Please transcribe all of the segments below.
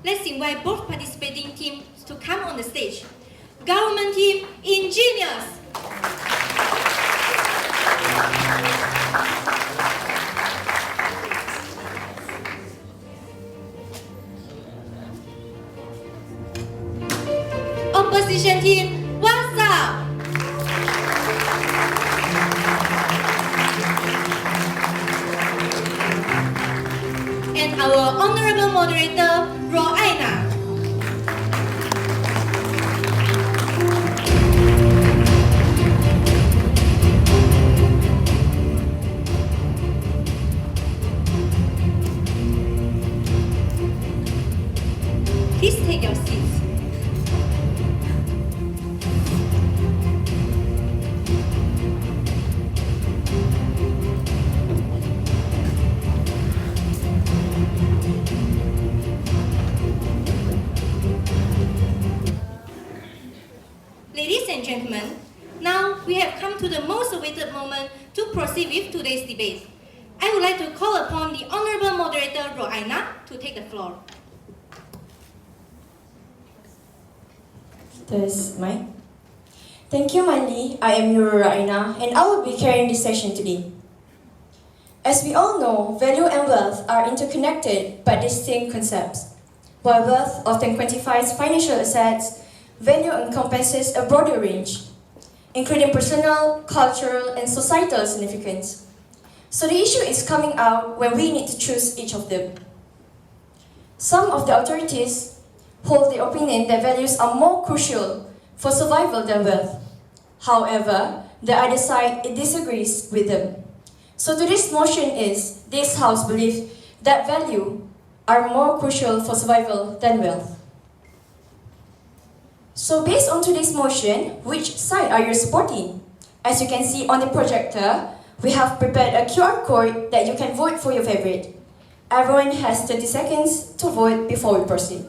let's invite both participating teams to come on the stage. Government team, Ingenious. Opposition team, Wassup. And our honorable moderator, ROYALE. Please take your seats. Ladies and gentlemen, now we have come to the most awaited moment to proceed with today's debate. I would like to call upon the Honorable Moderator ROYALE to take the floor. This mic. Thank you, Manli. I am your ROYALE and I will be carrying this session today. As we all know, value and wealth are interconnected but distinct concepts. While wealth often quantifies financial assets, value encompasses a broader range, including personal, cultural, and societal significance. So the issue is coming out when we need to choose each of them. Some of the authorities hold the opinion that values are more crucial for survival than wealth. However, the other side disagrees with them. So today's motion is, this House believes that value are more crucial for survival than wealth. So based on today's motion, which side are you supporting? As you can see on the projector, we have prepared a QR code that you can vote for your favorite. Everyone has 30 seconds to vote before we proceed.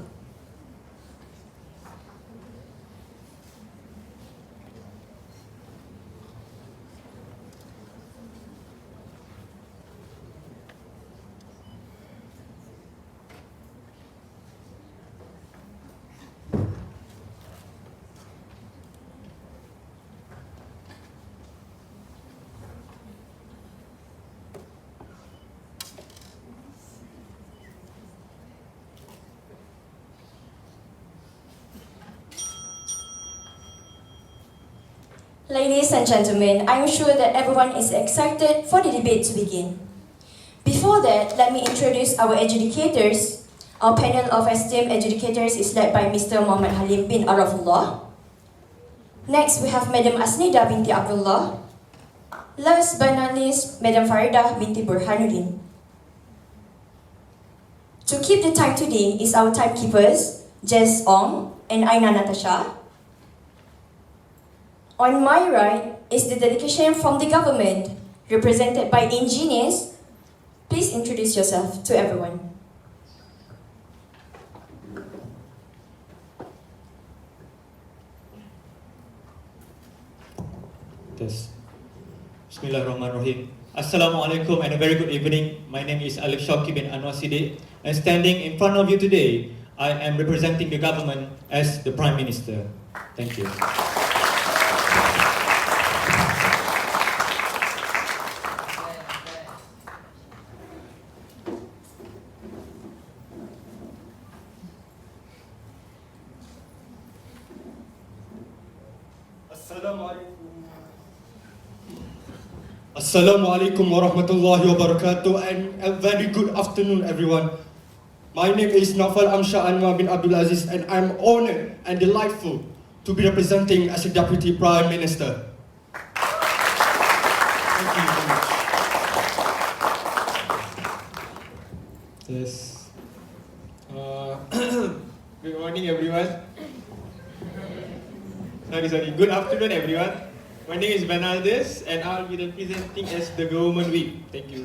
Ladies and gentlemen, I am sure that everyone is excited for the debate to begin. Before that, let me introduce our adjudicators. Our panel of esteemed adjudicators is led by Mr. Muhammad Halim bin Arafullah. Next, we have Madam Asnida binti Abdullah. Last but not least, Madam Faridah binti Burhanuddin. To keep the time today is our timekeepers, Jess Ong and Aina Natasha. On my right is the delegation from the government, represented by Ingenious. Please introduce yourself to everyone. Yes. Bismillahirrahmanirrahim. Assalamualaikum and a very good evening. My name is ALIF SHAUQI bin Anwar Siddiq, and standing in front of you today, I am representing the government as the Prime Minister. Thank you. Assalamualaikum warahmatullahi wabarakatuh, and a very good afternoon everyone. My name is NAUFAL AMSHAR Anwar bin Abdul Aziz, and I'm honored and delightful to be representing as a Deputy Prime Minister. Thank you so much. Yes. Good morning everyone. Sorry. Good afternoon everyone. My name is BENELDUS and I'll be representing as the Government Whip. Thank you.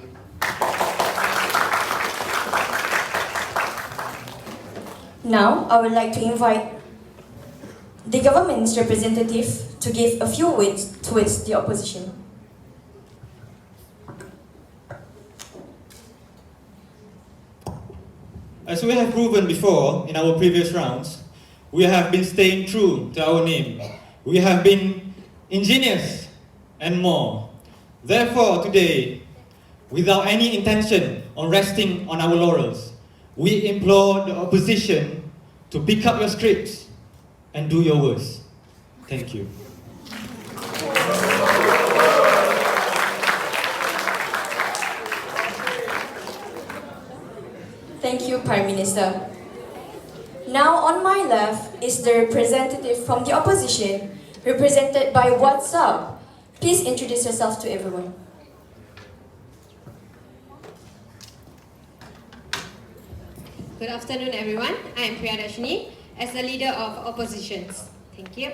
Now, I would like to invite the government's representative to give a few words towards the opposition. As we have proven before in our previous rounds, we have been staying true to our name. We have been ingenious and more. Therefore, today, without any intention on resting on our laurels, we implore the opposition to pick up your scripts and do your worst. Thank you. Thank you, Prime Minister. Now on my left is the representative from the opposition, represented by Wassup. Please introduce yourself to everyone. Good afternoon, everyone. I am Priya as the leader of oppositions. Thank you.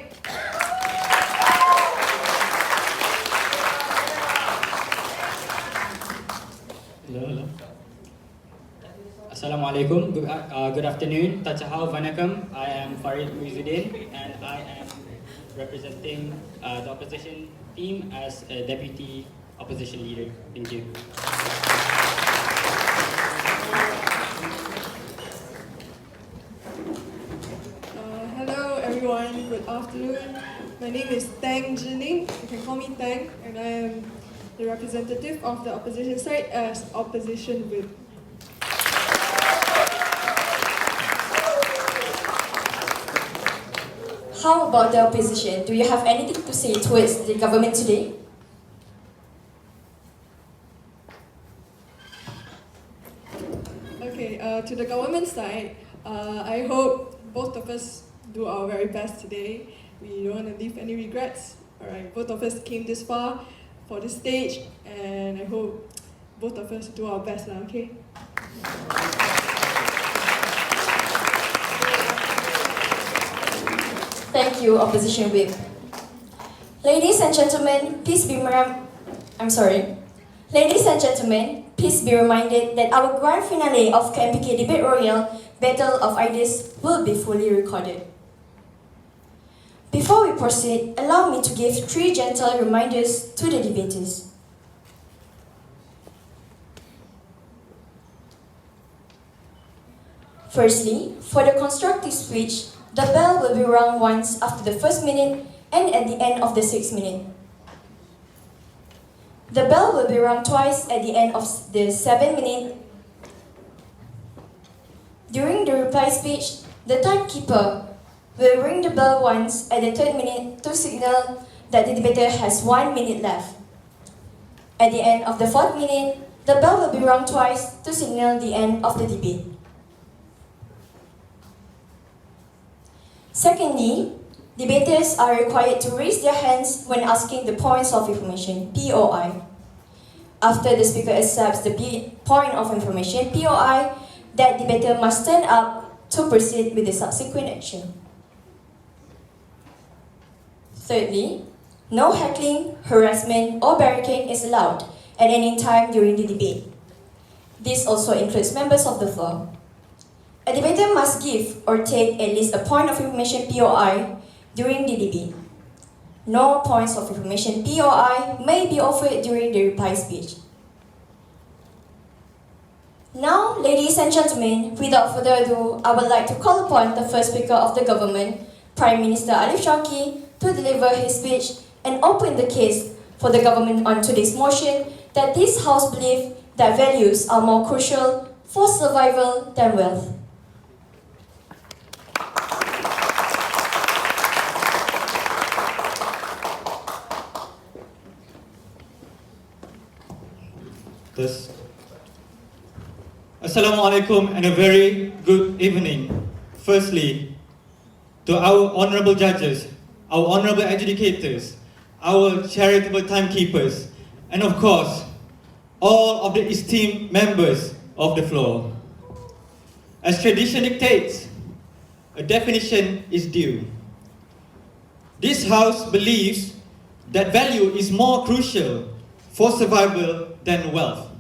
Hello. Assalamualaikum. Good afternoon. Tachahau Vanakam. I am Farid and I am representing the opposition team as a deputy opposition leader. Thank you. Hello everyone, good afternoon. My name is Teng Zhi Ning. You can call me Teng, and I am the representative of the opposition side as opposition whip. How about the opposition? Do you have anything to say towards the government today? Okay, to the government side, I hope both of us do our very best today. We don't want to leave any regrets. Alright, both of us came this far for this stage, and I hope both of us do our best now, okay? Thank you, Opposition Whip. Ladies and gentlemen, please be reminded that our grand finale of KMPk Debate Royale Battle of Ideas will be fully recorded. Before we proceed, allow me to give 3 gentle reminders to the debaters. Firstly, for the constructive speech, the bell will be rung once after the first minute and at the end of the 6th minute. The bell will be rung twice at the end of the 7th minute. During the reply speech, the timekeeper will ring the bell once at the 3rd minute to signal that the debater has 1 minute left. At the end of the 4th minute, the bell will be rung twice to signal the end of the debate. Secondly, debaters are required to raise their hands when asking the points of information, POI. After the speaker accepts the point of information, POI, that debater must stand up to proceed with the subsequent action. Thirdly, no heckling, harassment, or barricade is allowed at any time during the debate. This also includes members of the floor. A debater must give or take at least a point of information POI during the debate. No points of information POI may be offered during the reply speech. Now, ladies and gentlemen, without further ado, I would like to call upon the first speaker of the government, Prime Minister ALIF SHAUQI, to deliver his speech and open the case for the government on today's motion that this House believes that values are more crucial for survival than wealth. Assalamualaikum and a very good evening. Firstly, to our honorable judges, our honorable adjudicators, our charitable timekeepers, and of course, all of the esteemed members of the floor. As tradition dictates, a definition is due. This House believes that value is more crucial for survival than wealth.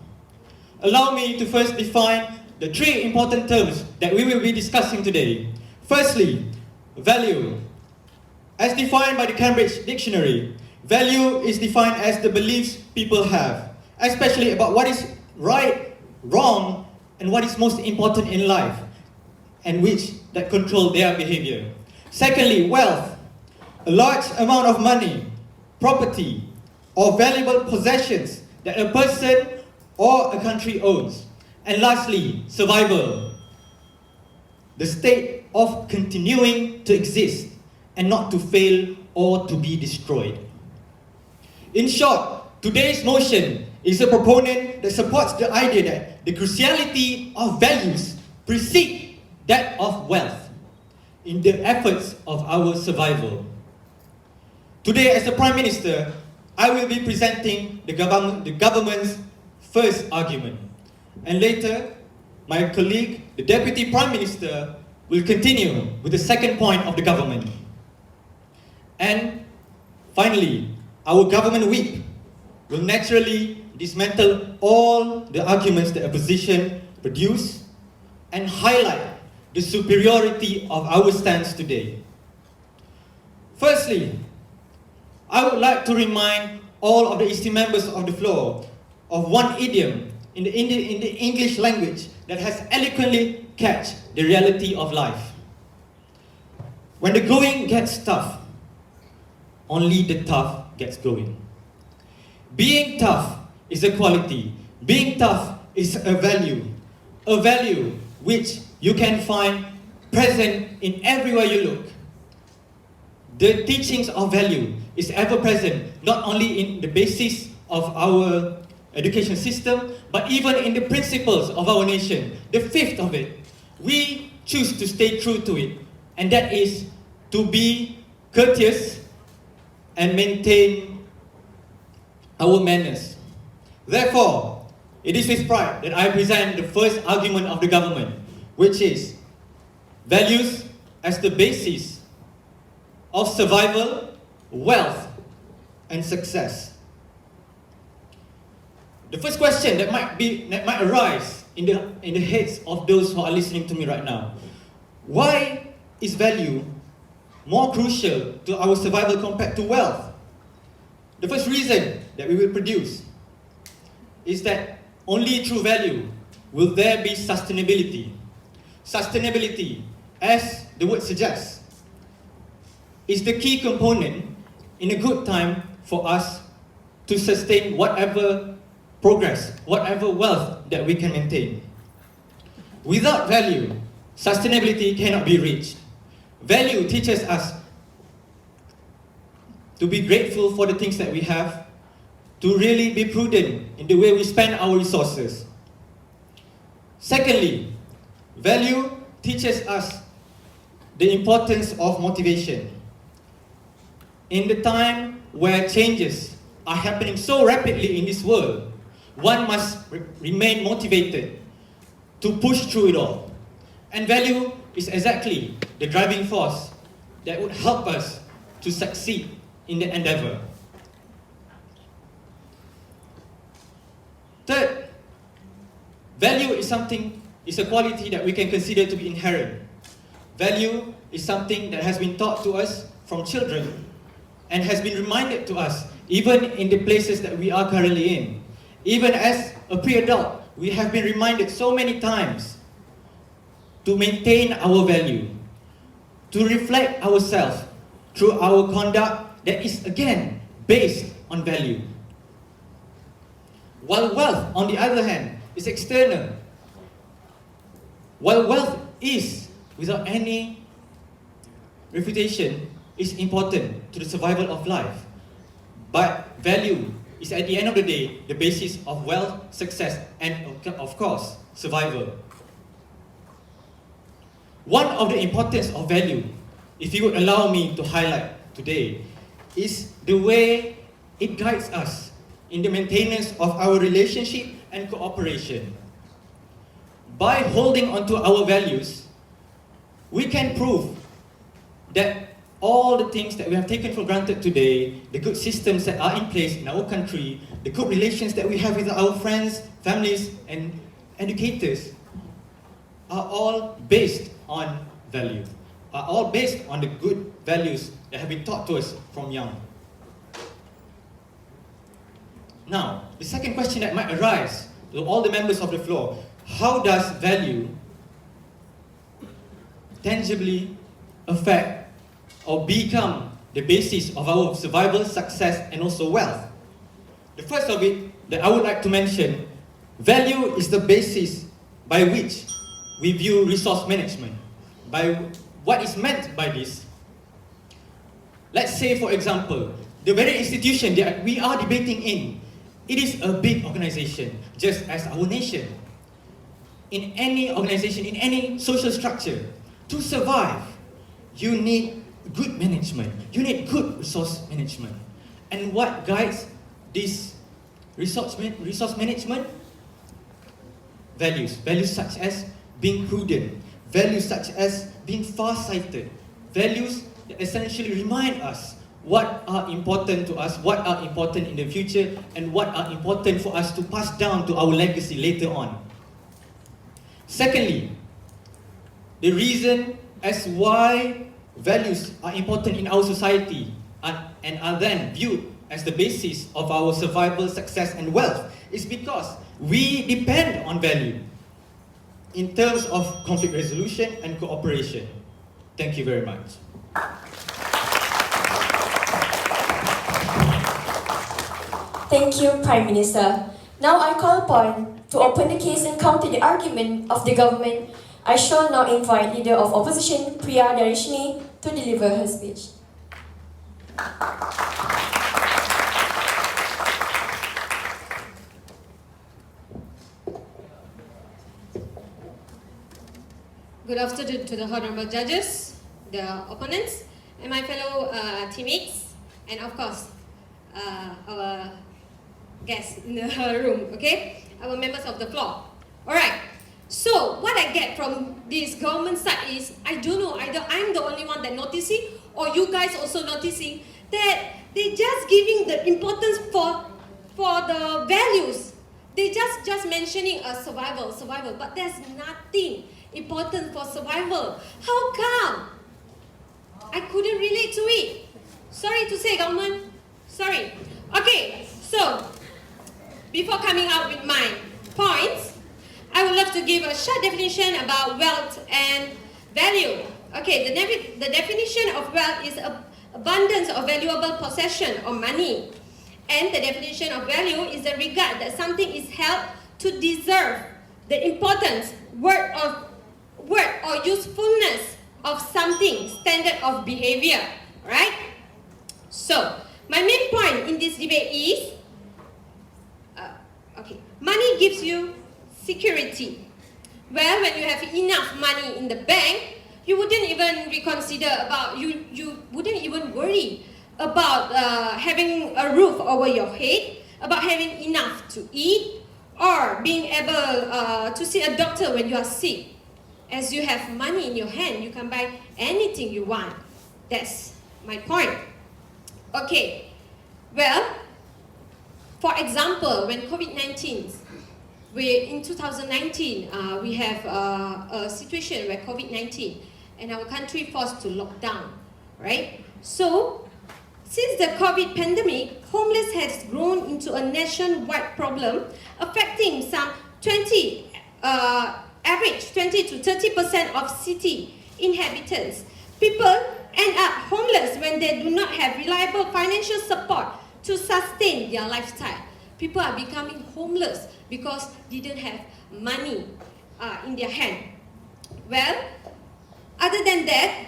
Allow me to first define the 3 important terms that we will be discussing today. Firstly, value. As defined by the Cambridge Dictionary, value is defined as the beliefs people have, especially about what is right, wrong, and what is most important in life, and which that control their behavior. Secondly, wealth, a large amount of money, property, or valuable possessions that a person or a country owns. And lastly, survival, the state of continuing to exist and not to fail or to be destroyed. In short, today's motion is a proponent that supports the idea that the cruciality of values precedes that of wealth in the efforts of our survival. Today, as the Prime Minister, I will be presenting the government's first argument. And later, my colleague, the Deputy Prime Minister, will continue with the second point of the government. And finally, our government whip will naturally dismantle all the arguments that opposition produce and highlight the superiority of our stance today. Firstly, I would like to remind all of the esteemed members of the floor of one idiom in the English language that has eloquently captured the reality of life. When the going gets tough, only the tough gets going. Being tough is a quality. Being tough is a value which you can find present in everywhere you look. The teachings of value is ever present, not only in the basis of our education system, but even in the principles of our nation. The fifth of it, we choose to stay true to it, and that is to be courteous and maintain our manners. Therefore, it is with pride that I present the first argument of the government, which is values as the basis of survival, wealth, and success. The first question that might arise in the heads of those who are listening to me right now: why is value more crucial to our survival compared to wealth? The first reason that we will produce is that only through value will there be sustainability. Sustainability, as the word suggests, is the key component in a good time for us to sustain whatever progress, whatever wealth that we can maintain. Without value, sustainability cannot be reached. Value teaches us to be grateful for the things that we have, to really be prudent in the way we spend our resources. Secondly, value teaches us the importance of motivation. In the time where changes are happening so rapidly in this world, one must remain motivated to push through it all. And value is exactly the driving force that would help us to succeed in the endeavor. Third, value is a quality that we can consider to be inherent. Value is something that has been taught to us from children and has been reminded to us even in the places that we are currently in. Even as a pre-adult, we have been reminded so many times to maintain our value, to reflect ourselves through our conduct that is again based on value. While wealth, on the other hand, is external. While wealth is, without any refutation, is important to the survival of life, but value is at the end of the day the basis of wealth, success, and of course, survival. One of the importance of value, if you would allow me to highlight today, is the way it guides us in the maintenance of our relationship and cooperation. By holding onto our values, we can prove that all the things that we have taken for granted today, the good systems that are in place in our country, the good relations that we have with our friends, families, and educators, are all based on value, are all based on the good values that have been taught to us from young. Now, the second question that might arise to all the members of the floor: how does value tangibly affect or become the basis of our survival, success, and also wealth? The first of it that I would like to mention, value is the basis by which we view resource management. By what is meant by this, let's say for example, the very institution that we are debating in, it is a big organization, just as our nation. In any organization, in any social structure, to survive, you need good management. You need good resource management. And what guides this resource management? Values. Values such as being prudent. Values such as being far-sighted. Values that essentially remind us what are important to us, what are important in the future, and what are important for us to pass down to our legacy later on. Secondly, the reason as why values are important in our society and are then viewed as the basis of our survival, success, and wealth is because we depend on value in terms of conflict resolution and cooperation. Thank you very much. Thank you, Prime Minister. Now I call upon to open the case and counter the argument of the government. I shall now invite Leader of Opposition, Priya, to deliver her speech. Good afternoon to the honorable judges, the opponents, and my fellow teammates, and of course, our guests in the room, okay? Our members of the floor. Alright, so what I get from this government side is, I don't know, either I'm the only one that noticing, or you guys also noticing, that they just giving the importance for the values. They just mentioning survival, but there's nothing important for survival. How come? I couldn't relate to it. Sorry to say, government. Sorry. Okay, so before coming out with my points, I would love to give a short definition about wealth and value. Okay, the definition of wealth is abundance of valuable possession or money. And the definition of value is the regard that something is held to deserve the importance, worth or usefulness of something, standard of behavior, right? So, my main point in this debate is, money gives you security. Well, when you have enough money in the bank, you wouldn't even reconsider about, you wouldn't even worry about having a roof over your head, about having enough to eat, or being able to see a doctor when you are sick. As you have money in your hand, you can buy anything you want. That's my point. Okay, well, for example, when COVID-19, in 2019, we have a situation where COVID-19 and our country forced to lock down, right? So, since the COVID pandemic, homeless has grown into a nationwide problem, affecting some average 20 to 30% of city inhabitants. People end up homeless when they do not have reliable financial support to sustain their lifestyle. People are becoming homeless because they didn't have money in their hand. Well, other than that,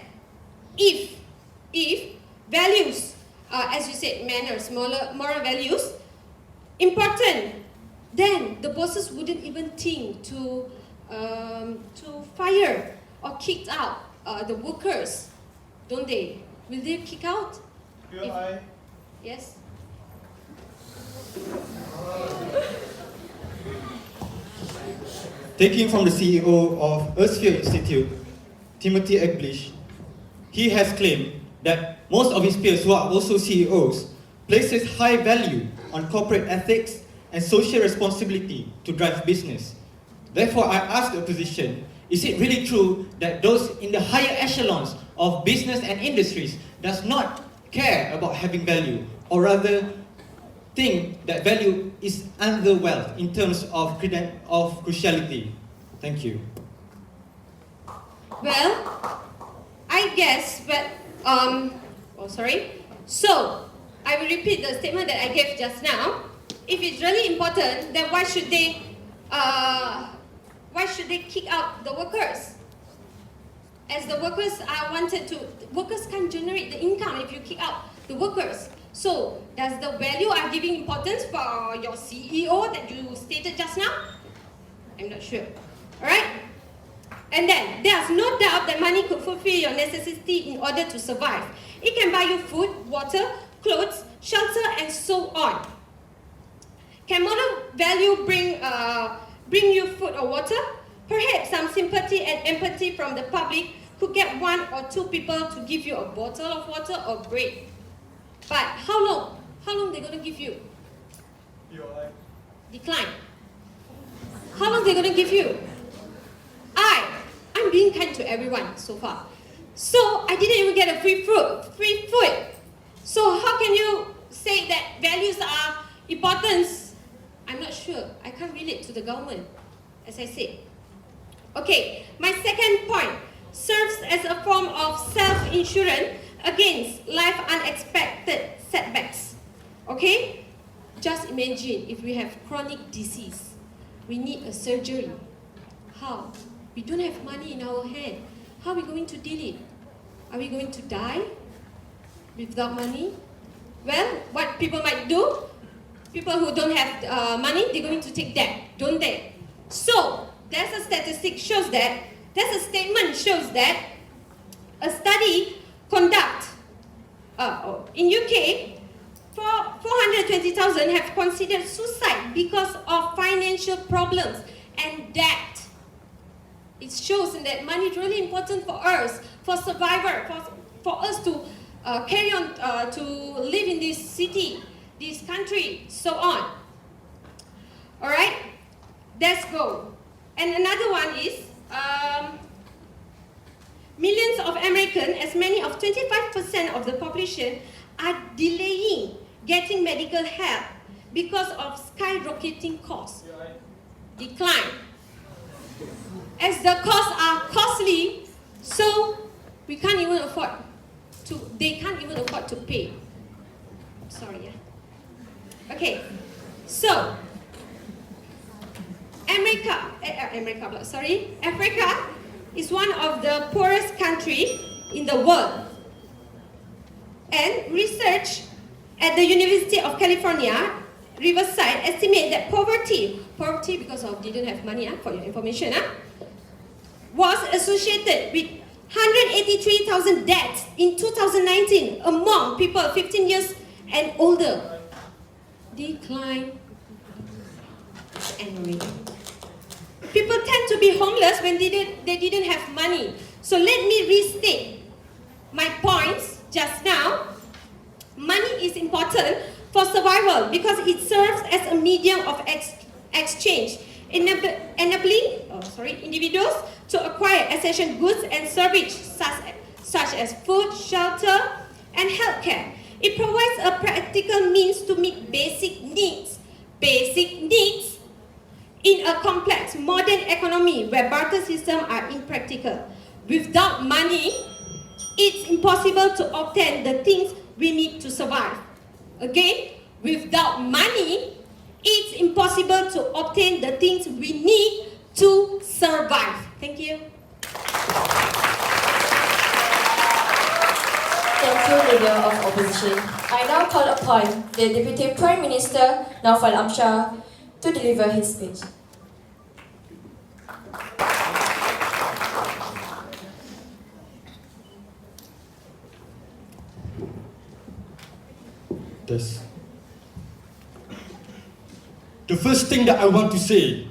if values, as you said, manners, moral values, important, then the bosses wouldn't even think to fire or kick out the workers, don't they? Will they kick out? Yes. Taking from the CEO of Earthsphere Institute, Timothy Egblish, he has claimed that most of his peers who are also CEOs places high value on corporate ethics and social responsibility to drive business. Therefore, I ask the opposition, is it really true that those in the higher echelons of business and industries does not care about having value, or rather think that value is under wealth in terms of cruciality? Thank you. Well, I guess, So, I will repeat the statement that I gave just now. If it's really important, then why should they kick out the workers? As the workers workers can't generate the income if you kick out the workers. So, does the value are giving importance for your CEO that you stated just now? I'm not sure. Alright? And then, there's no doubt that money could fulfill your necessity in order to survive. It can buy you food, water, clothes, shelter, and so on. Can moral value bring you food or water? Perhaps some sympathy and empathy from the public could get 1 or 2 people to give you a bottle of water or bread. But how long? How long they gonna give you? Decline. How long they gonna give you? I'm being kind to everyone so far. So I didn't even get a free food. So how can you say that values are important? I'm not sure. I can't relate to the government, as I said. Okay, my second point serves as a form of self-insurance against life unexpected setbacks. Okay? Just imagine if we have chronic disease. We need a surgery. How? We don't have money in our hand. How are we going to deal it? Are we going to die without money? Well, what people might do, people who don't have money, they're going to take debt, don't they? So, there's a statistic shows that, there's a statement shows that a study conduct in UK, 420,000 have considered suicide because of financial problems and debt. It shows that money is really important for us, for survivor, for us to carry on to live in this city, this country, so on. Alright, let's go. And another one is, millions of Americans, as many of 25% of the population, are delaying getting medical help because of skyrocketing costs. Decline. As the costs are costly, so we can't even afford to, they can't even afford to pay. Sorry, yeah. Okay, so Africa is one of the poorest countries in the world. And research at the University of California, Riverside, estimate that poverty because of didn't have money, for your information, was associated with 183,000 deaths in 2019 among people 15 years and older. Decline annually. People tend to be homeless when they didn't have money. So let me restate my points just now. Money is important for survival because it serves as a medium of exchange, enabling individuals to acquire essential goods and services such as food, shelter, and healthcare. It provides a practical means to meet basic needs in a complex modern economy where barter systems are impractical. Without money, it's impossible to obtain the things we need to survive. Again, without money, it's impossible to obtain the things we need to survive. Thank you. Thank you, Leader of Opposition. I now call upon the Deputy Prime Minister, NAUFAL AMSHAR, to deliver his speech. This. The first thing that I want to say,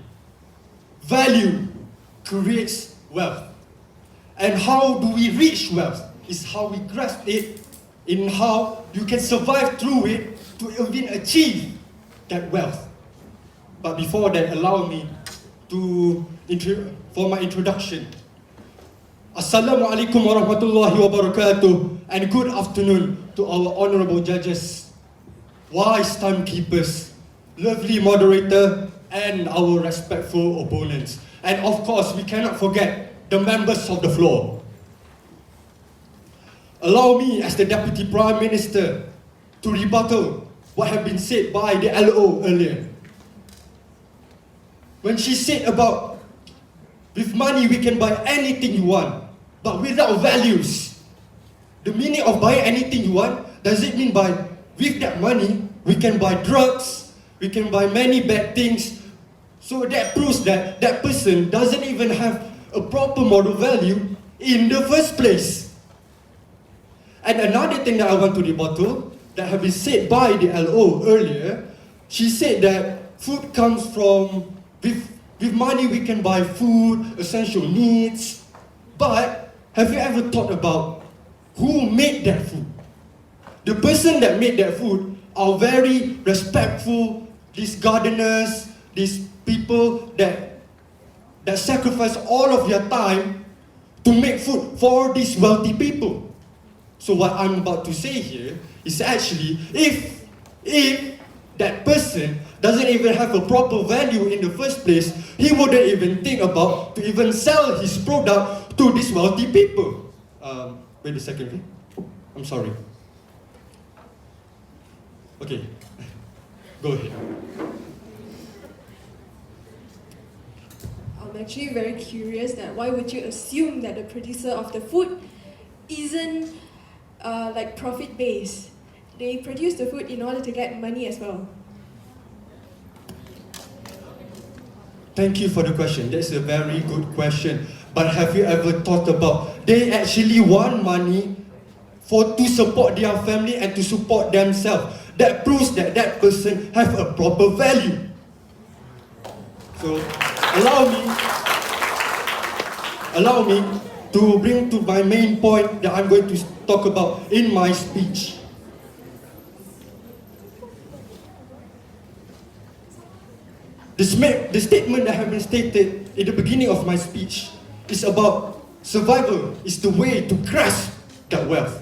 value creates wealth. And how do we reach wealth is how we grasp it, in how you can survive through it to even achieve that wealth. But before that, allow me for my introduction. Assalamualaikum warahmatullahi wabarakatuh, and good afternoon to our honorable judges, wise timekeepers, lovely moderator, and our respectful opponents. And of course, we cannot forget the members of the floor. Allow me, as the Deputy Prime Minister, to rebuttal what have been said by the LO earlier. When she said about, with money we can buy anything you want, but without values. The meaning of buying anything you want, does it mean by, with that money, we can buy drugs, we can buy many bad things. So that proves that that person doesn't even have a proper moral value in the first place. And another thing that I want to rebuttal, that have been said by the LO earlier, she said that food comes from, with money we can buy food, essential needs. But have you ever thought about who made that food? The person that made that food are very respectful, these gardeners, these people that sacrifice all of their time to make food for these wealthy people. So what I'm about to say here is actually, if that person doesn't even have a proper value in the first place, he wouldn't even think about to even sell his product to these wealthy people. Wait a second, I'm sorry. Okay, go ahead. I'm actually very curious that why would you assume that the producer of the food isn't like profit-based? They produce the food in order to get money as well. Thank you for the question. That's a very good question. But have you ever thought about, they actually want money to support their family and to support themselves. That proves that that person have a proper value. So allow me to bring to my main point that I'm going to talk about in my speech. The statement that have been stated in the beginning of my speech is about survival is the way to grasp that wealth.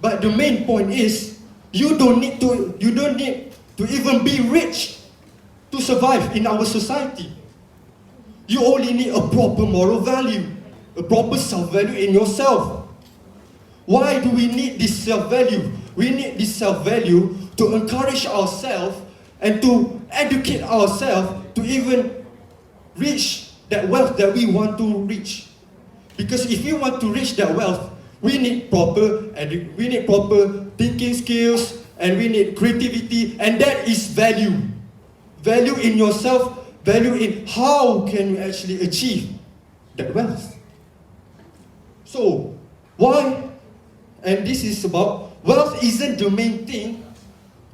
But the main point is, you don't need to even be rich to survive in our society. You only need a proper moral value, a proper self-value in yourself. Why do we need this self-value? We need this self-value to encourage ourselves and to educate ourselves to even reach that wealth that we want to reach. Because if we want to reach that wealth, we need proper thinking skills, and we need creativity, and that is value. Value in yourself, value in how can you actually achieve that wealth. So, why? And this is about, wealth isn't the main thing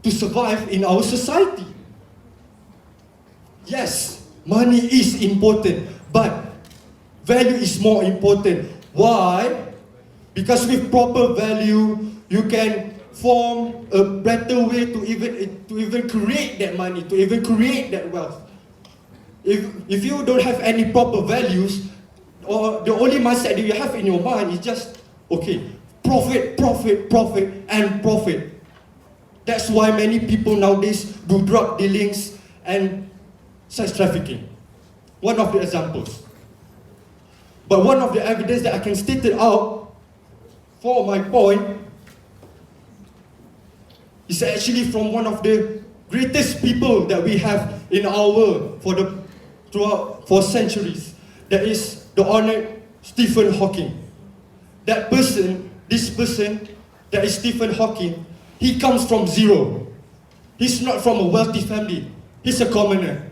to survive in our society. Yes, money is important, but value is more important. Why? Because with proper value, you can form a better way to even create that money, to even create that wealth. If you don't have any proper values, or the only mindset that you have in your mind is just, okay, profit, profit, profit, and profit. That's why many people nowadays do drug dealings and sex trafficking. One of the examples. But one of the evidence that I can state it out for my point is actually from one of the greatest people that we have in our world for centuries. That is the honored Stephen Hawking. This person, that is Stephen Hawking, he comes from zero. He's not from a wealthy family. He's a commoner.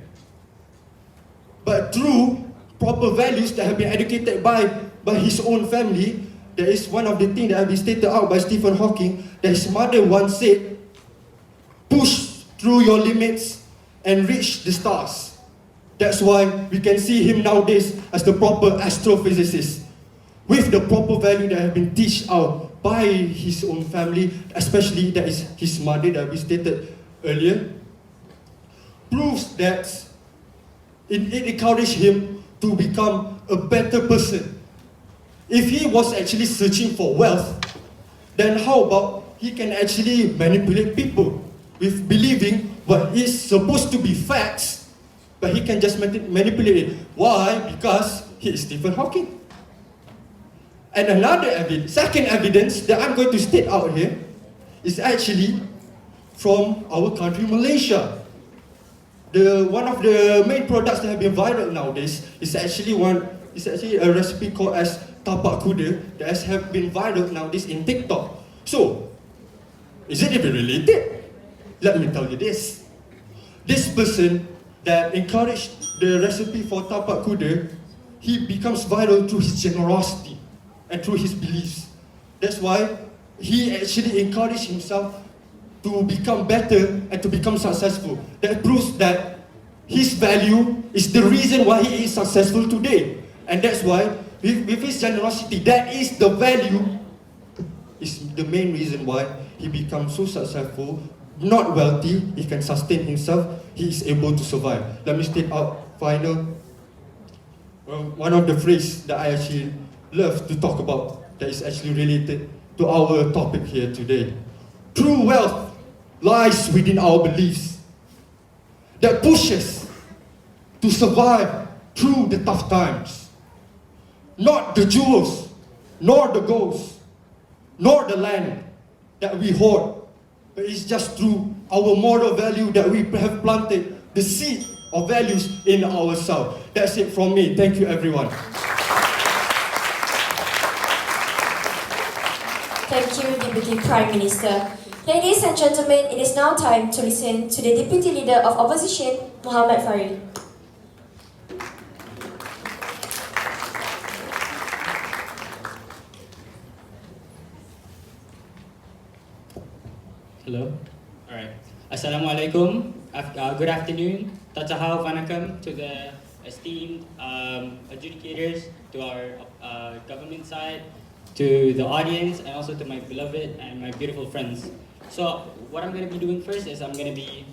But through proper values that have been educated by his own family, there is one of the things that have been stated out by Stephen Hawking, that his mother once said, push through your limits and reach the stars. That's why we can see him nowadays as the proper astrophysicist, with the proper value that have been taught out by his own family, especially that is his mother that we stated earlier, proves that it encouraged him to become a better person. If he was actually searching for wealth, then how about he can actually manipulate people with believing what is supposed to be facts but he can just manipulate it. Why? Because he is Stephen Hawking. And second evidence that I'm going to state out here is actually from our country, Malaysia. One of the main products that have been viral nowadays is actually a recipe called as tapak kuda that has have been viral nowadays in TikTok. So, is it even related? Let me tell you this. This person that encouraged the recipe for tapak kuda, he becomes viral through his generosity and through his beliefs. That's why he actually encouraged himself to become better and to become successful. That proves that his value is the reason why he is successful today. And that's why, with his generosity, that is the value, is the main reason why he becomes so successful. Not wealthy, he can sustain himself, he is able to survive. Let me state out one of the phrases that I actually love to talk about that is actually related to our topic here today. True wealth lies within our beliefs that pushes to survive through the tough times. Not the jewels, nor the golds, nor the land that we hoard, but it's just through our moral value that we have planted the seed of values in ourselves. That's it from me. Thank you, everyone. Thank you, Deputy Prime Minister. Ladies and gentlemen, it is now time to listen to the Deputy Leader of Opposition, Muhammad Farid. Hello. Alright. Assalamualaikum. Good afternoon. Tachahau Vanakam to the esteemed adjudicators, to our government side, to the audience, and also to my beloved and my beautiful friends. So what I'm going to be doing first is I'm going to be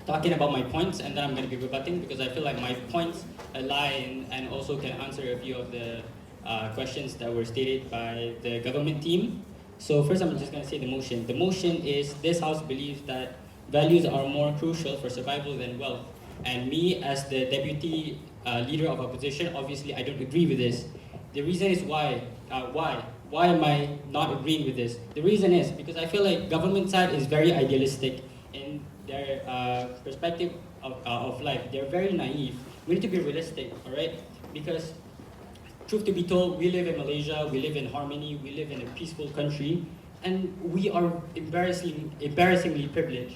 talking about my points, and then I'm going to be rebutting, because I feel like my points lie in and also can answer a few of the questions that were stated by the government team. So first I'm just going to say the motion. The motion is this House believes that values are more crucial for survival than wealth. And me as the deputy leader of opposition, obviously I don't agree with this. The reason is why. Why am I not agreeing with this? The reason is because I feel like government side is very idealistic in their perspective of life. They're very naive. We need to be realistic, all right? Because truth to be told, we live in Malaysia, we live in harmony, we live in a peaceful country, and we are embarrassingly privileged.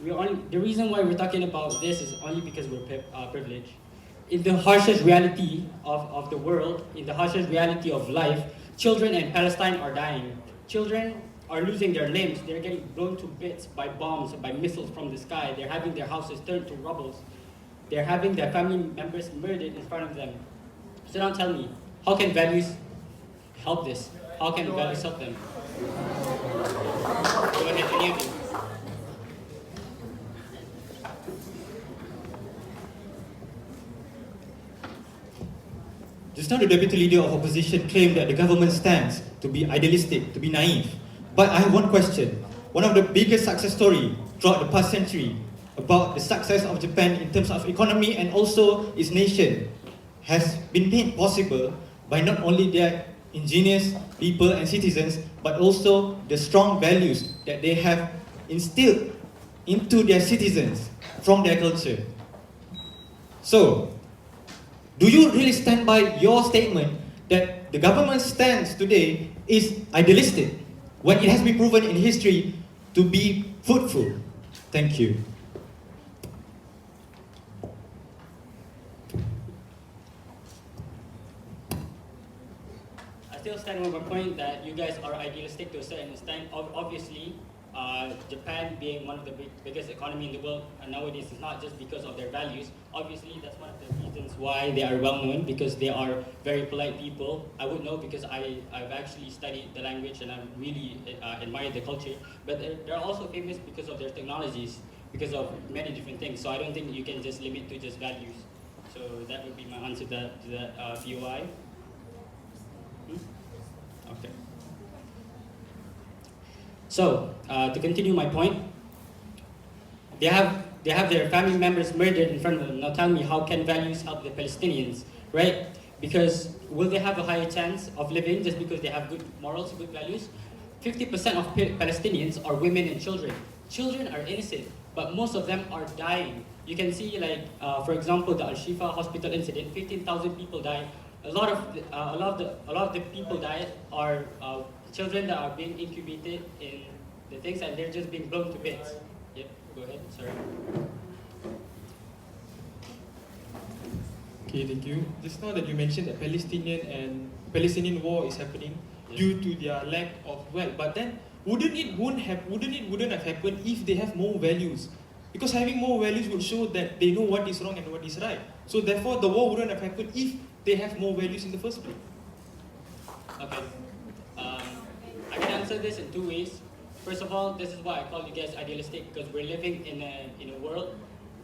The reason why we're talking about this is only because we're privileged. In the harshest reality of the world, in the harshest reality of life, children in Palestine are dying. Children are losing their limbs. They're getting blown to bits by bombs, by missiles from the sky. They're having their houses turned to rubble. They're having their family members murdered in front of them. So now tell me, how can values help this? How can values help them? Go ahead, any of you. Just now the Deputy Leader of Opposition claimed that the government stands to be idealistic, to be naive. But I have one question. One of the biggest success stories throughout the past century about the success of Japan in terms of economy and also its nation has been made possible by not only their ingenious people and citizens, but also the strong values that they have instilled into their citizens from their culture. So, do you really stand by your statement that the government stance today is idealistic when it has been proven in history to be fruitful? Thank you. I still stand with my point that you guys are idealistic to a certain extent. Obviously, Japan being one of the biggest economy in the world nowadays is not just because of their values. Obviously, that's one of the reasons why they are well known, because they are very polite people. I would know because I've actually studied the language and I really admire the culture. But they're also famous because of their technologies, because of many different things. So I don't think you can just limit to just values. So that would be my answer to that POI. Okay. So, to continue my point, they have they have their family members murdered in front of them. Now tell me, how can values help the Palestinians, right? Because will they have a higher chance of living just because they have good morals, good values? 50% of Palestinians are women and children. Children are innocent, but most of them are dying. You can see, like, for example, the Al-Shifa hospital incident, 15,000 people died. A lot of the people died are children that are being incubated in the things, and they're just being blown to bits. Yep, go ahead, sorry. Okay, thank you. Just now that you mentioned that Palestinian war is happening due to their lack of wealth, but then wouldn't it have happened if they have more values? Because having more values would show that they know what is wrong and what is right. So therefore, the war wouldn't have happened if they have more values in the first place. Okay. I can answer this in two ways. First of all, this is why I call you guys idealistic, because we're living in a world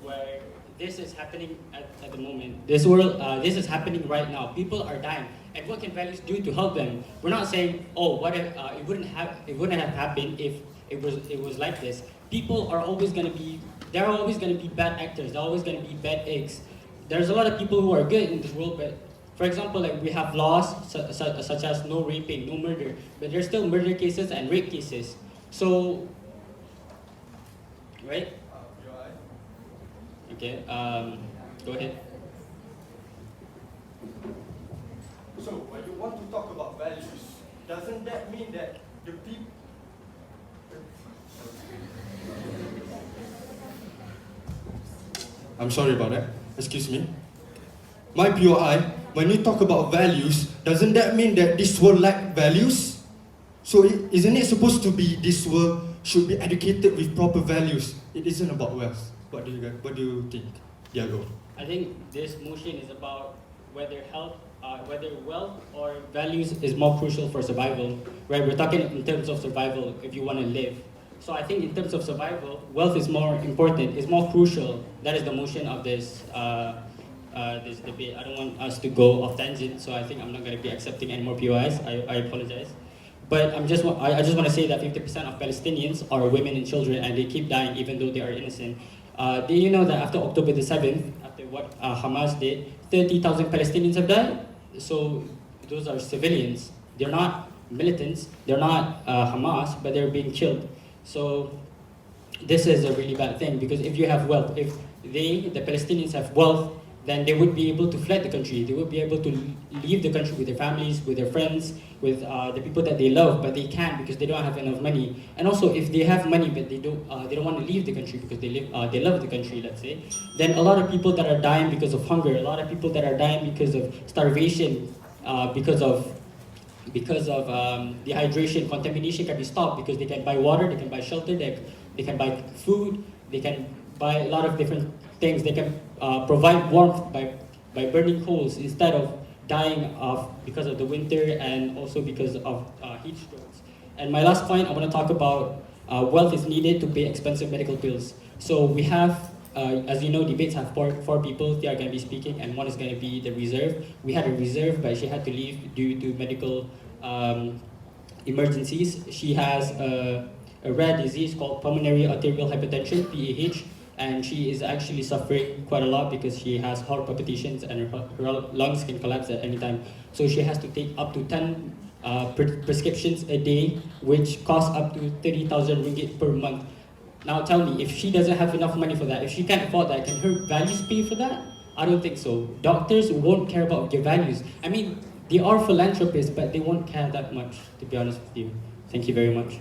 where this is happening at the moment. This is happening right now. People are dying, and what can values do to help them? We're not saying, oh, what if it wouldn't have happened if it was like this. People are always going to be. There are always going to be bad actors. There are always going to be bad eggs. There's a lot of people who are good in this world, but for example, like we have laws such as no raping, no murder, but there's still murder cases and rape cases. So, right? Okay, go ahead. So, when you want to talk about values, doesn't that mean that the people... I'm sorry about that. Excuse me. My POI, when you talk about values, doesn't that mean that this world lack values? So isn't it supposed to be this world should be educated with proper values? It isn't about wealth. What do you think, Diego? I think this motion is about whether wealth or values is more crucial for survival. Right? We're talking in terms of survival if you want to live. So I think in terms of survival, wealth is more important, is more crucial. That is the motion of this this debate. I don't want us to go off tangent, so I think I'm not going to be accepting any more POIs. I apologize. But I just want to say that 50% of Palestinians are women and children, and they keep dying even though they are innocent. Do you know that after October the 7th, after what Hamas did, 30,000 Palestinians have died? So those are civilians. They're not militants. They're not Hamas, but they're being killed. So this is a really bad thing, because if you have wealth, if the Palestinians have wealth, then they would be able to flee the country. They would be able to leave the country with their families, with their friends, with the people that they love, but they can't because they don't have enough money. And also, if they have money but they don't want to leave the country because they love the country, let's say, then a lot of people that are dying because of hunger, a lot of people that are dying because of starvation, because of dehydration, contamination can be stopped because they can buy water, they can buy shelter, they can buy food, they can buy a lot of different things. They can provide warmth by burning coals instead of dying because of the winter and also because of heat strokes. And my last point, I want to talk about wealth is needed to pay expensive medical bills. So we have, as you know, debates have four people. They are going to be speaking, and one is going to be the reserve. We had a reserve, but she had to leave due to medical emergencies. She has a rare disease called pulmonary arterial hypertension, PAH, and she is actually suffering quite a lot because she has heart palpitations and her lungs can collapse at any time. So she has to take up to 10 prescriptions a day, which costs up to 30,000 ringgit per month. Now tell me, if she doesn't have enough money for that, if she can't afford that, can her values pay for that? I don't think so. Doctors won't care about your values. I mean, they are philanthropists, but they won't care that much, to be honest with you. Thank you very much.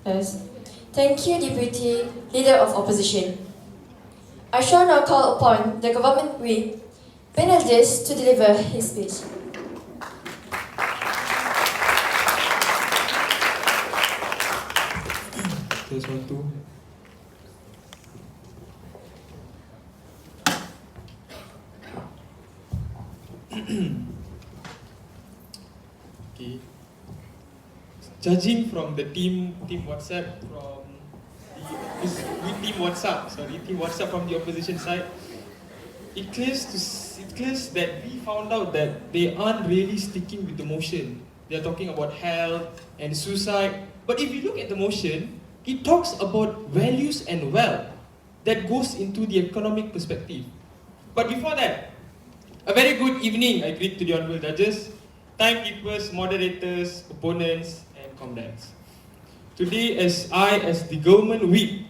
Yes. Thank you, Deputy Leader of Opposition. I shall now call upon the government whip, BENELDUS, to deliver his speech. Test 1, 2. Okay. Judging from the team WhatsApp team WhatsApp from the opposition side, it clears that we found out that they aren't really sticking with the motion. They're talking about health and suicide. But if you look at the motion, it talks about values and wealth that goes into the economic perspective. But before that, a very good evening I greet to the honorable judges, timekeepers, moderators, opponents, and comrades. Today, as the government whip,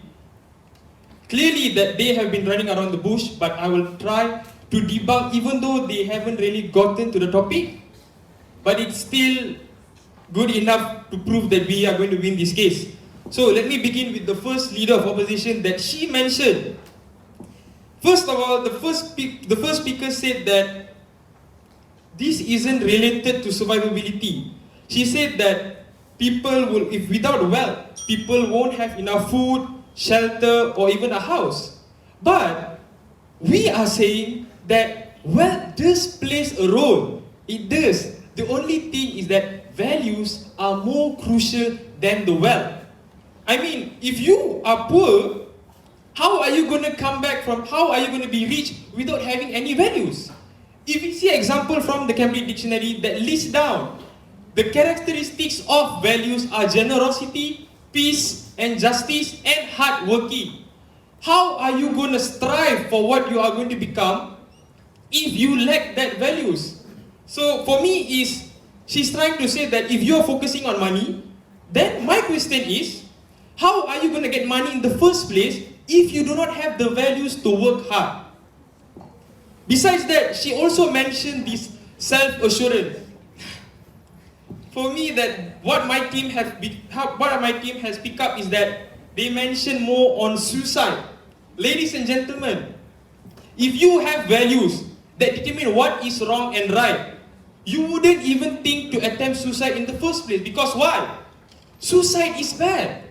clearly that they have been running around the bush, but I will try to debunk, even though they haven't really gotten to the topic, but it's still good enough to prove that we are going to win this case. So let me begin with the first leader of opposition that she mentioned. First of all, the first speaker said that this isn't related to survivability. She said that people will, if without wealth, people won't have enough food, shelter, or even a house. But we are saying that wealth does play a role. It does. The only thing is that values are more crucial than the wealth. I mean, if you are poor, how are you going to come back from, how are you going to be rich without having any values? If you see an example from the Cambridge Dictionary that lists down, the characteristics of values are generosity, peace, and justice, and hard working. How are you going to strive for what you are going to become if you lack that values? So for me she's trying to say that if you're focusing on money, then my question is, how are you going to get money in the first place if you do not have the values to work hard? Besides that, she also mentioned this self-assurance. For me, that what my team has picked up is that they mention more on suicide. Ladies and gentlemen, if you have values that determine what is wrong and right, you wouldn't even think to attempt suicide in the first place. Because why? Suicide is bad.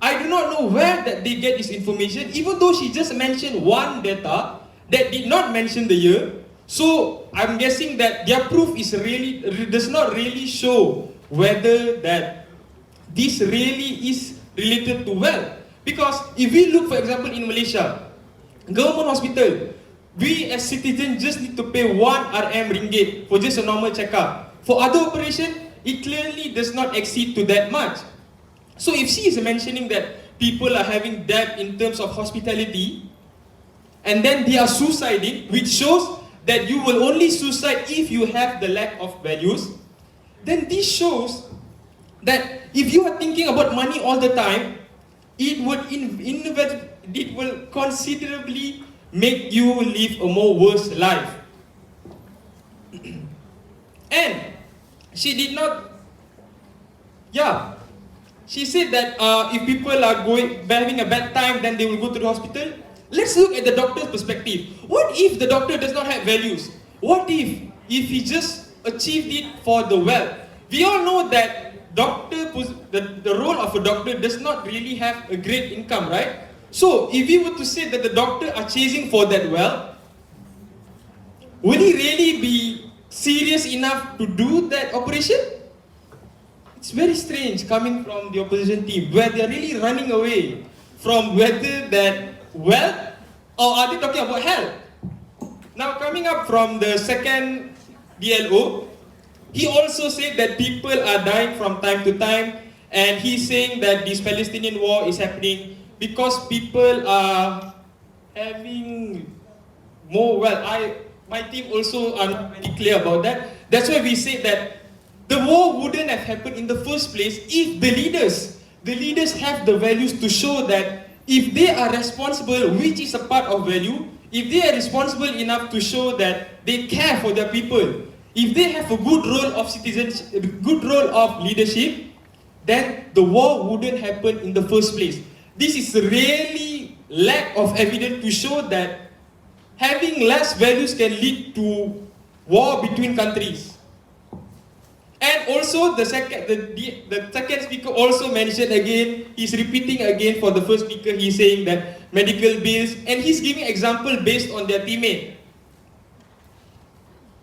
I do not know where that they get this information, even though she just mentioned one data that did not mention the year. So I'm guessing that their proof does not really show whether that this really is related to wealth. Because if we look, for example, in Malaysia, government hospital, we as citizens just need to pay 1 RM ringgit for just a normal checkup. For other operation, it clearly does not exceed to that much. So if she is mentioning that people are having debt in terms of hospitality, and then they are suiciding, which shows that you will only suicide if you have the lack of values, then this shows that if you are thinking about money all the time, it will considerably make you live a more worse life. And she did not, she said that if people are having a bad time, then they will go to the hospital. Let's look at the doctor's perspective. What if the doctor does not have values? What if he just achieved it for the wealth? We all know that the role of a doctor does not really have a great income, right? So if we were to say that the doctor are chasing for that wealth, will he really be serious enough to do that operation? It's very strange coming from the opposition team, where they're really running away from whether that wealth, or are they talking about health? Now coming up from the second DLO, he also said that people are dying from time to time, and he's saying that this Palestinian war is happening because people are having more wealth. My team also are not very clear about that. That's why we say that the war wouldn't have happened in the first place if the leaders have the values to show that if they are responsible, which is a part of value, if they are responsible enough to show that they care for their people, if they have a good role of citizens, a good role of leadership, then the war wouldn't happen in the first place. This is really lack of evidence to show that having less values can lead to war between countries. And also the second speaker also mentioned again, he's repeating again for the first speaker, he's saying that medical bills, and he's giving example based on their teammate.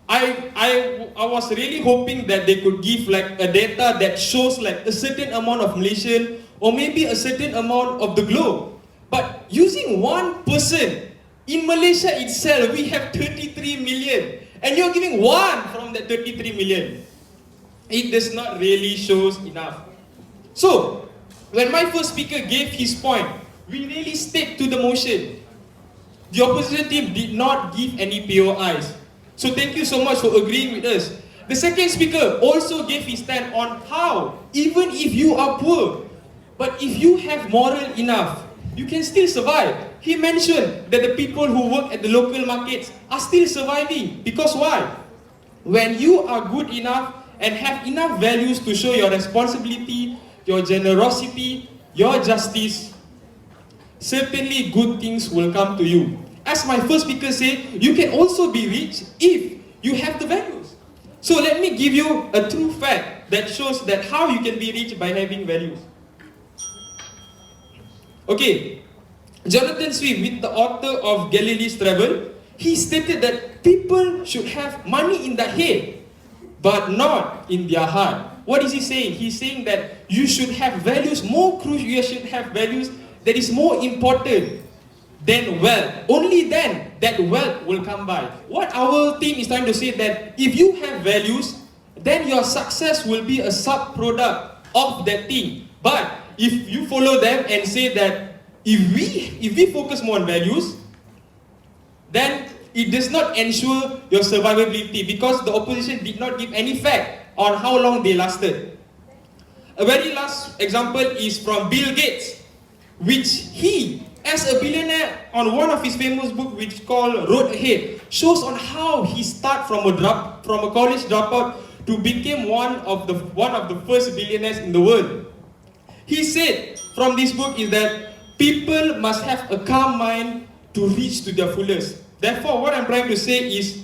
I was really hoping that they could give like a data that shows like a certain amount of Malaysian or maybe a certain amount of the globe. But using one person, in Malaysia itself we have 33 million and you're giving one from that 33 million. it does not really shows enough. So, when my first speaker gave his point, we really stick to the motion. The opposition team did not give any POIs. So thank you so much for agreeing with us. The second speaker also gave his stand on how, even if you are poor, but if you have moral enough, you can still survive. He mentioned that the people who work at the local markets are still surviving. Because why? When you are good enough and have enough values to show your responsibility, your generosity, your justice, certainly good things will come to you. As my first speaker said, you can also be rich if you have the values. So let me give you a true fact that shows that how you can be rich by having values. Okay, Jonathan Swift, with the author of Galileo's Travel, he stated that people should have money in their head, but not in their heart. What is he saying? He's saying that you should have values more crucial, you should have values that is more important than wealth. Only then that wealth will come by. What our team is trying to say that if you have values, then your success will be a sub-product of that thing. But if you follow them and say that if we focus more on values, then it does not ensure your survivability, because the opposition did not give any fact on how long they lasted. A very last example is from Bill Gates, which he, as a billionaire, on one of his famous books which called Road Ahead, shows on how he started from a college dropout to become one of the first billionaires in the world. He said from this book is that people must have a calm mind to reach to their fullest. Therefore, what I'm trying to say is,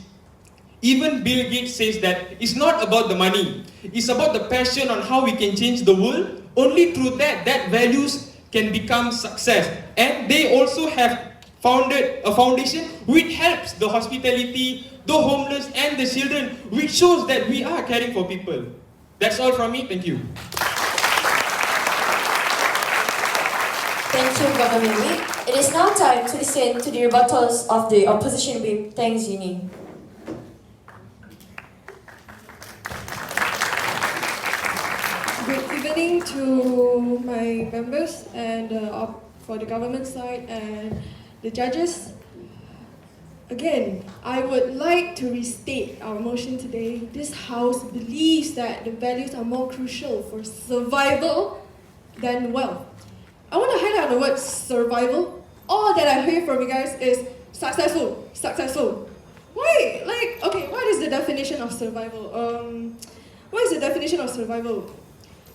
even Bill Gates says that it's not about the money. It's about the passion on how we can change the world. Only through that values can become success. And they also have founded a foundation which helps the hospitality, the homeless and the children, which shows that we are caring for people. That's all from me. Thank you. Thank you, Government Whip. It is now time to listen to the rebuttals of the opposition whip, Teng Zhi Ning. Good evening to my members and for the government side and the judges. Again, I would like to restate our motion today. This House believes that the values are more crucial for survival than wealth. I want to highlight on the word survival. All that I hear from you guys is successful, successful. Why? Like, okay, what is the definition of survival? What is the definition of survival?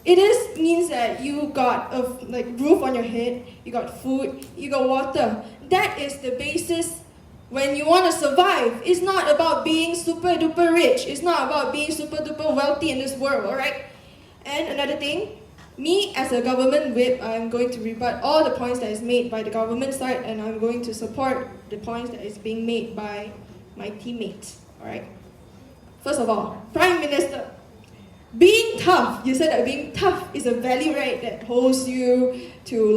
It means that you got a roof on your head, you got food, you got water. That is the basis when you want to survive. It's not about being super duper rich. It's not about being super duper wealthy in this world, alright? And another thing, me as a government whip, I'm going to rebut all the points that is made by the government side, and I'm going to support the points that is being made by my teammates, alright? First of all, Prime Minister, being tough, you said that being tough is a value, right, that holds you to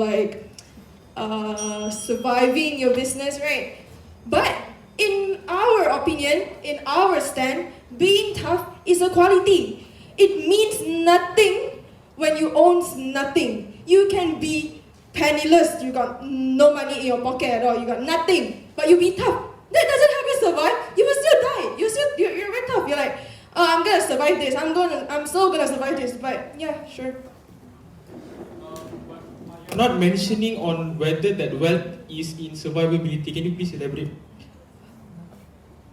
surviving your business, right? But in our opinion, in our stand, being tough is a quality. It means nothing when you own nothing. You can be penniless, you got no money in your pocket at all, you got nothing, but you be tough. That doesn't help you survive. You will still die. You're very tough. You're like, oh, I'm gonna survive this. I'm so gonna survive this. But yeah, sure. You're not mentioning on whether that wealth is in survivability. Can you please elaborate?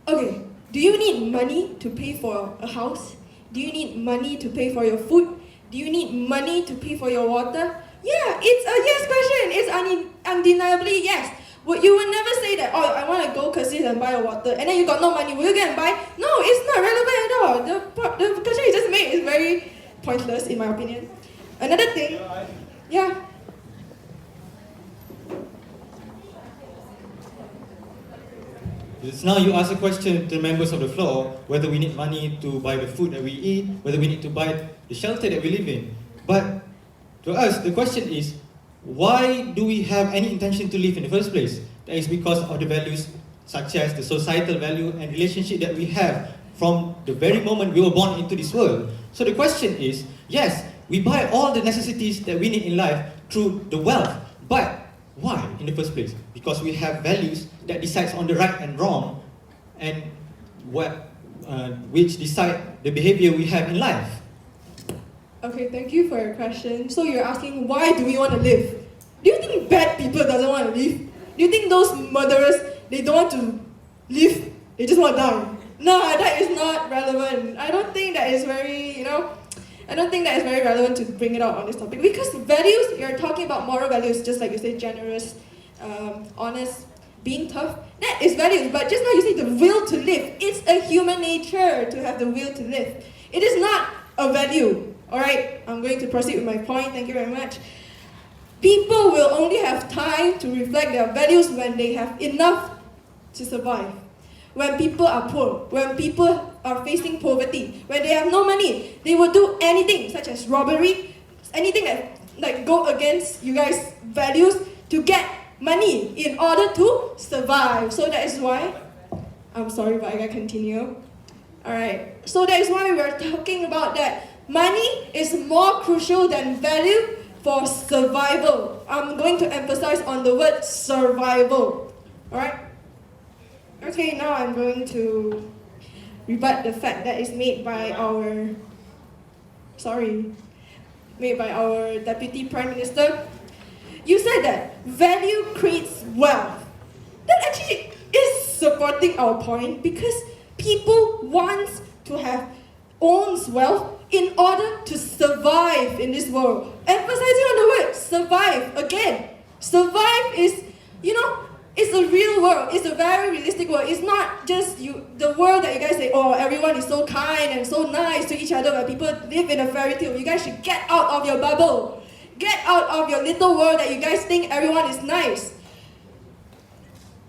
Okay, do you need money to pay for a house? Do you need money to pay for your food? Do you need money to pay for your water? Yeah, it's a yes question. It's undeniably yes. You will never say that, oh, I want to go Cassis and buy a water, and then you got no money. Will you go and buy? No, it's not relevant at all. The question you just made is very pointless, in my opinion. Another thing, yeah. It's now you ask a question to the members of the floor whether we need money to buy the food that we eat, whether we need to buy the shelter that we live in. But to us, the question is, why do we have any intention to live in the first place? That is because of the values such as the societal value and relationship that we have from the very moment we were born into this world. So the question is, yes, we buy all the necessities that we need in life through the wealth, but why in the first place? Because we have values that decides on the right and wrong, and which decide the behavior we have in life. Okay, thank you for your question. So you're asking, why do we want to live? Do you think bad people doesn't want to live? Do you think those murderers, they don't want to live, they just want to die? No, that is not relevant. I don't think that is very, I don't think that is very relevant to bring it out on this topic. Because values, you're talking about moral values, just like you say, generous, honest, being tough. That is values, but just now you say the will to live. It's a human nature to have the will to live. It is not a value. Alright, I'm going to proceed with my point, thank you very much. People will only have time to reflect their values when they have enough to survive. When people are poor, when people are facing poverty, when they have no money, they will do anything such as robbery, anything that go against you guys' values to get money in order to survive. So that is why, I'm sorry but I gotta continue. Alright, so that is why we're talking about that. Money is more crucial than value for survival. I'm going to emphasize on the word survival. Alright? Okay, now I'm going to rebut the fact that is made by our Deputy Prime Minister. You said that value creates wealth. That actually is supporting our point because people want to have owns wealth in order to survive in this world. Emphasizing on the word survive again. Survive is, it's a real world. It's a very realistic world. It's not just the world that you guys say, oh, everyone is so kind and so nice to each other, where people live in a fairy tale. You guys should get out of your bubble. Get out of your little world that you guys think everyone is nice.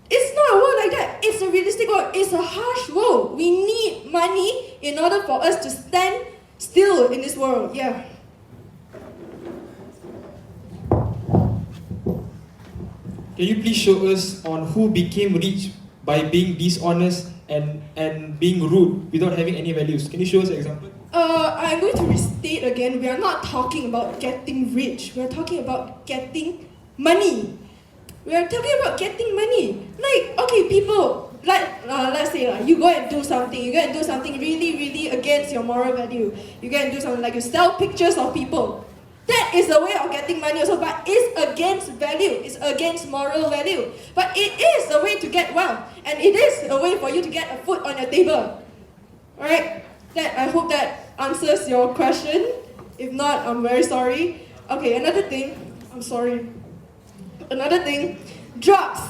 It's not a world like that. It's a realistic world. It's a harsh world. We need money in order for us to stand still in this world. Yeah. Can you please show us on who became rich by being dishonest and being rude without having any values? Can you show us an example? I'm going to restate again. We are not talking about getting rich. We are talking about getting money. We are talking about getting money. Like, okay, people, let's say you go and do something. You go and do something really, really against your moral value. You go and do something like you sell pictures of people. That is a way of getting money also, but it's against value. It's against moral value. But it is a way to get wealth. And it is a way for you to get a food on your table. Alright? I hope that answers your question. If not, I'm very sorry. Okay, another thing. I'm sorry. Another thing, drugs.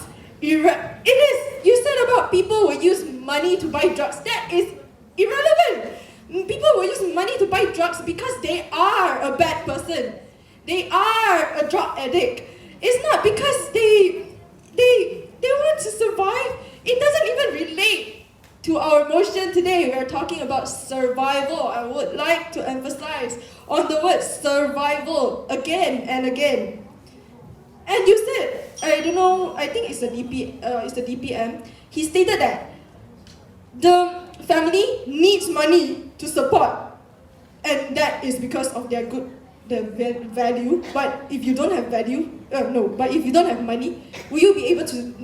You said about people will use money to buy drugs. That is irrelevant. People will use money to buy drugs because they are a bad person. They are a drug addict. It's not because they want to survive. It doesn't even relate to our motion today. We're talking about survival. I would like to emphasize on the word survival again and again. And you said, I don't know, I think it's the DPM. He stated that the family needs money to support, and that is because of their value. But if you don't have value, but if you don't have money, will you be able to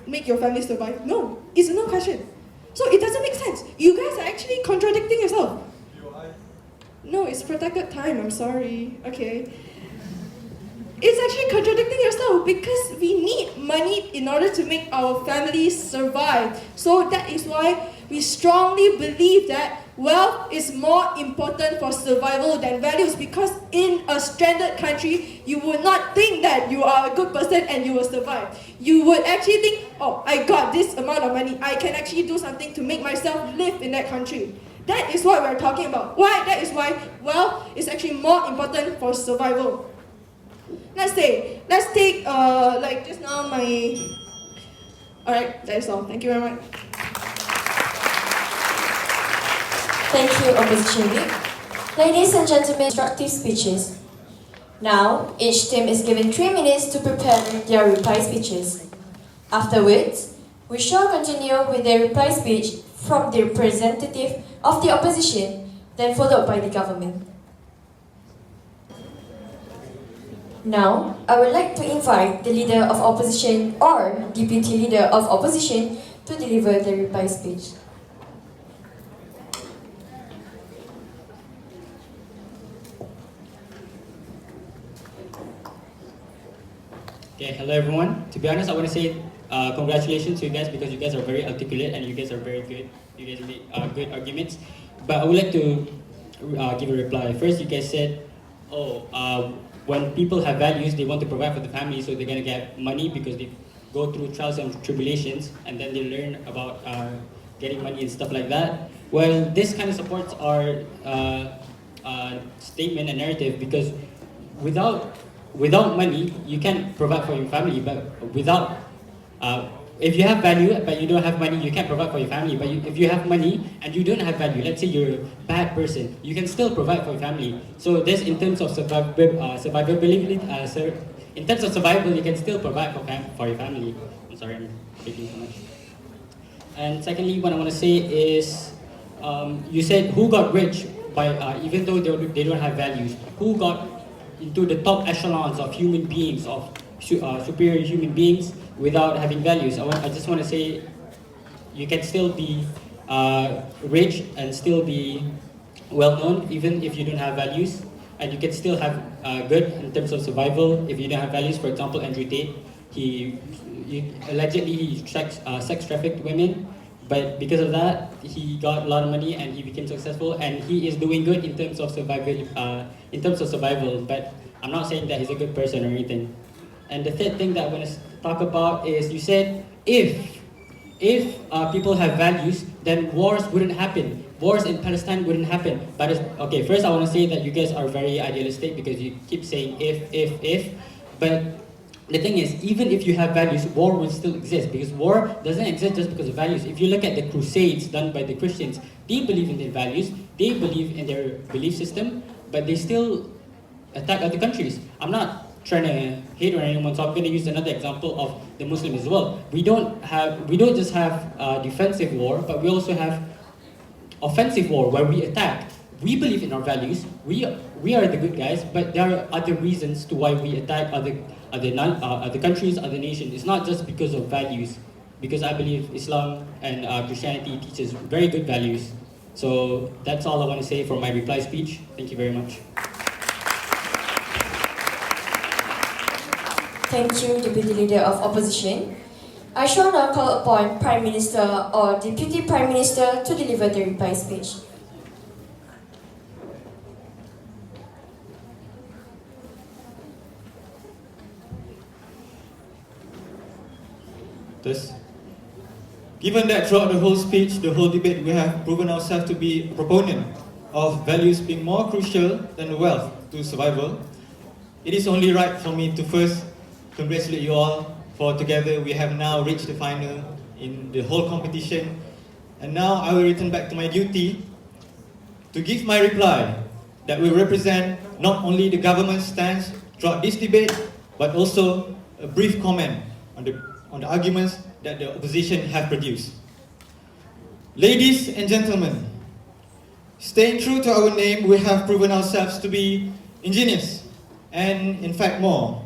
make your family survive? No, it's no question. So it doesn't make sense. You guys are actually contradicting yourself. No, it's protected time. I'm sorry. Okay. It's actually contradicting yourself because we need money in order to make our families survive. So that is why we strongly believe that wealth is more important for survival than values, because in a stranded country, you would not think that you are a good person and you will survive. You would actually think, oh, I got this amount of money, I can actually do something to make myself live in that country. That is what we're talking about. Why? That is why wealth is actually more important for survival. Let's take just now Alright, that is all. Thank you very much. Thank you, Opposition League. Ladies and gentlemen, instructive speeches. Now, each team is given 3 minutes to prepare their reply speeches. Afterwards, we shall continue with their reply speech from the representative of the opposition, then followed by the government. Now, I would like to invite the leader of opposition or deputy leader of opposition to deliver the reply speech. Okay, hello everyone. To be honest, I want to say congratulations to you guys because you guys are very articulate and you guys are very good. You guys make good arguments. But I would like to give a reply. First, you guys said, when people have values, they want to provide for the family, so they're going to get money because they go through trials and tribulations, and then they learn about getting money and stuff like that. Well, this kind of supports our statement and narrative because without money, you can provide for your family, but if you have value but you don't have money, you can't provide for your family. But if you have money and you don't have value, let's say you're a bad person, you can still provide for your family. So this, in terms of survivability, in terms of survival, you can still provide for your family. I'm sorry, I'm speaking so much. And secondly, what I want to say is, you said who got rich by even though they don't have values, who got into the top echelons of human beings, of superior human beings without having values. I just want to say you can still be rich and still be well known even if you don't have values, and you can still have good in terms of survival if you don't have values. For example, Andrew Tate, he allegedly sex trafficked women, but because of that he got a lot of money and he became successful, and he is doing good in terms of survival. But I'm not saying that he's a good person or anything. And the third thing that I want to talk about is, you said if people have values, then wars wouldn't happen. Wars in Palestine wouldn't happen. But okay, first I want to say that you guys are very idealistic because you keep saying if. But the thing is, even if you have values, war will still exist, because war doesn't exist just because of values. If you look at the crusades done by the Christians, they believe in their values, they believe in their belief system, but they still attack other countries. I'm not trying to hate on anyone, so I'm going to use another example of the Muslim as well. We don't just have defensive war, but we also have offensive war where we attack. We believe in our values. We are the good guys, but there are other reasons to why we attack other countries, other nations. It's not just because of values, because I believe Islam and Christianity teaches very good values. So that's all I want to say for my reply speech. Thank you very much. Thank you, Deputy Leader of Opposition. I shall now call upon Prime Minister or Deputy Prime Minister to deliver the reply speech. Given that throughout the whole speech, the whole debate, we have proven ourselves to be a proponent of values being more crucial than wealth to survival, it is only right for me to first congratulate you all, for together we have now reached the final in the whole competition. And now I will return back to my duty to give my reply that will represent not only the government's stance throughout this debate, but also a brief comment on the arguments that the opposition have produced. Ladies and gentlemen, staying true to our name, we have proven ourselves to be ingenious, and in fact more.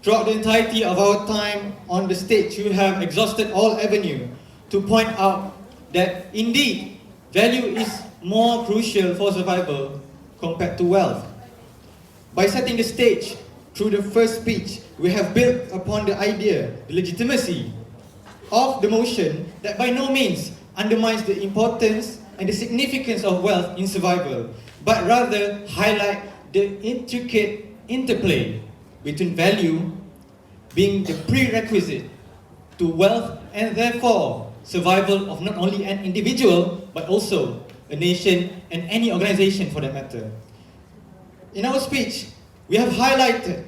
Throughout the entirety of our time on the stage, you have exhausted all avenue to point out that indeed value is more crucial for survival compared to wealth. By setting the stage through the first speech, we have built upon the idea, the legitimacy of the motion that by no means undermines the importance and the significance of wealth in survival, but rather highlight the intricate interplay between value being the prerequisite to wealth and therefore survival of not only an individual but also a nation and any organization for that matter. In our speech, we have highlighted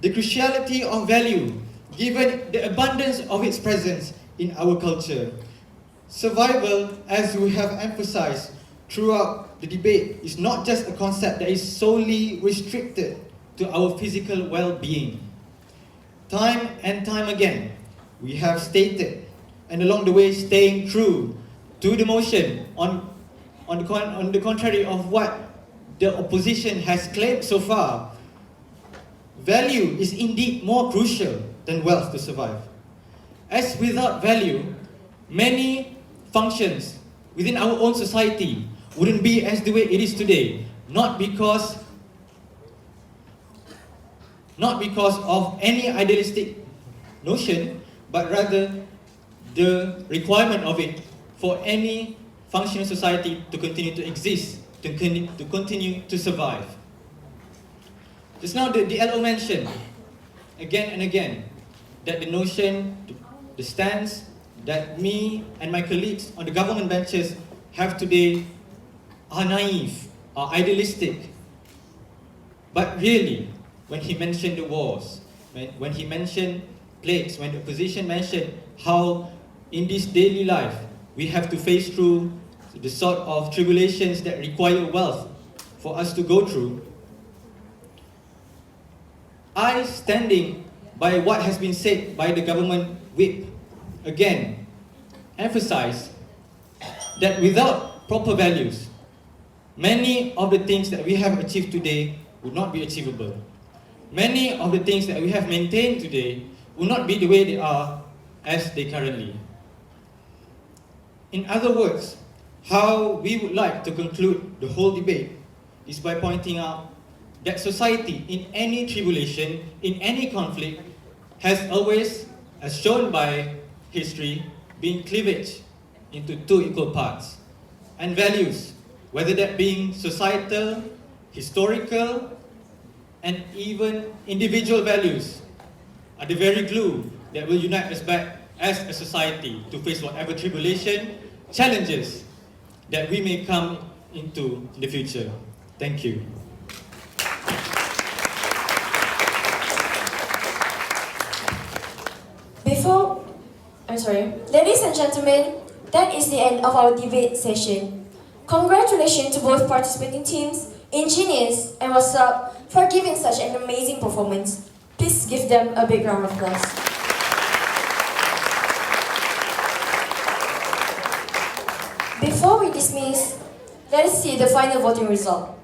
the cruciality of value given the abundance of its presence in our culture. Survival, as we have emphasized throughout the debate, is not just a concept that is solely restricted to our physical well-being. Time and time again, we have stated, and along the way staying true to the motion, on the contrary of what the opposition has claimed so far, value is indeed more crucial than wealth to survive. As without value, many functions within our own society wouldn't be as the way it is today, not because of any idealistic notion, but rather the requirement of it for any functioning society to continue to exist, to continue to survive. Just now the LO mentioned again and again that the notion, the stance that me and my colleagues on the government benches have today are naive, are idealistic. But really, when he mentioned the wars, when he mentioned plagues, when the opposition mentioned how in this daily life we have to face through the sort of tribulations that require wealth for us to go through, I, standing by what has been said by the government whip, again emphasize that without proper values, many of the things that we have achieved today would not be achievable. Many of the things that we have maintained today will not be the way they are as they currently. In other words, how we would like to conclude the whole debate is by pointing out that society in any tribulation, in any conflict, has always, as shown by history, been cleavage into two equal parts. And values, whether that being societal, historical, and even individual values, are the very glue that will unite us back as a society to face whatever tribulation, challenges that we may come into in the future. Thank you. Ladies and gentlemen, that is the end of our debate session. Congratulations to both participating teams, Ingenious and Wassup, for giving such an amazing performance. Please give them a big round of applause. Before we dismiss, let us see the final voting result.